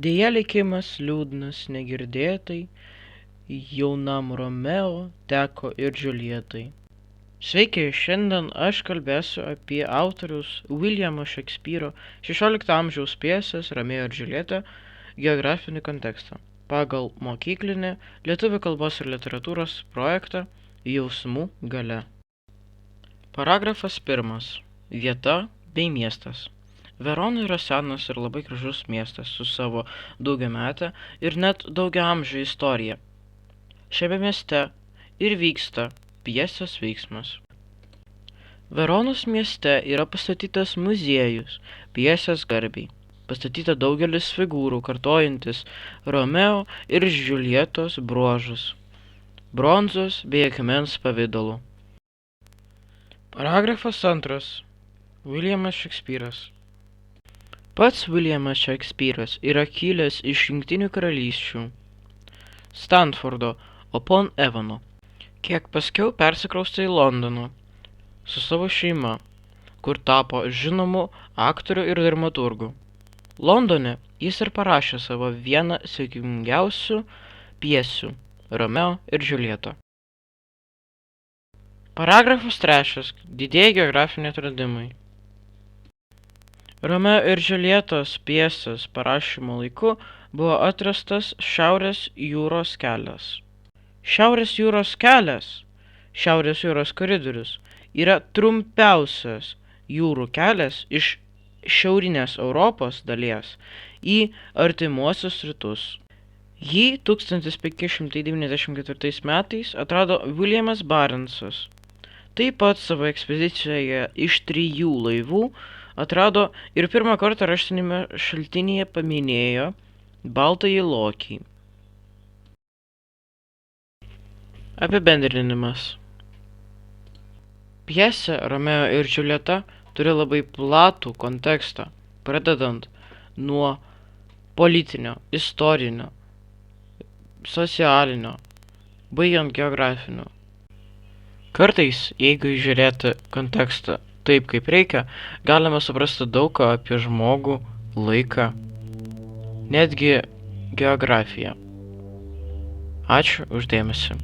Deja likimas liūdnas negirdėtai, jaunam Romeo teko ir Džiuljetai. Sveiki, šiandien aš kalbėsiu apie autoriaus Williamo Shakespeare'o 16 amžiaus pjesės Romeo ir Džiuljetą geografinį kontekstą pagal mokyklinį lietuvių kalbos ir literatūros projektą Jausmų galia. Paragrafas 1. Vieta bei miestas. Verona yra senas ir labai gražus miestas su savo daugiametę ir net daugiaamžę istorija. Šiame mieste ir vyksta pjesės veiksmas. Veronos mieste yra pastatytas muziejus pjesės garbei. Pastatyta daugelis figūrų kartojantis Romeo ir Džiuljetos bruožus, bronzos bei akmens pavidalu. Paragrafas 2. Williamas Shakespeare'as. Pats Williamas Shakespeare'as yra kilęs iš Jungtinių karalysčių Stanfordo upon Avonu. Kiek paskiau persikraustė į Londoną su savo šeima, kur tapo žinomu aktoriu ir dramaturgu. Londone jis ir parašė savo vieną sėkmingiausių pjesių Romeo ir Džiuljeta. Paragrafas 3. Didieji geografiniai atradimai. Romeo ir Džiuljetos pjesės parašymo laiku buvo atrastas Šiaurės jūros kelias. Šiaurės jūros kelias, Šiaurės jūros koridorius, yra trumpiausias jūrų kelias iš šiaurinės Europos dalies į artimuosius rytus. Jį 1594 metais atrado Williamas Barensas. Taip pat savo ekspedicijoje iš 3 laivų atrado ir pirmą kartą raštinėme šaltinyje paminėjo Baltąjį lokį. Apibendrinimas. Pjesė Romeo ir Džiuljeta turi labai platų kontekstą, pradedant nuo politinio, istorinio, socialinio, baigiant geografinio. Kartais, jeigu žiūrėti kontekstą taip, kaip reikia, galime suprasti daug ką apie žmogų, laiką, netgi geografiją. Ačiū už dėmesį.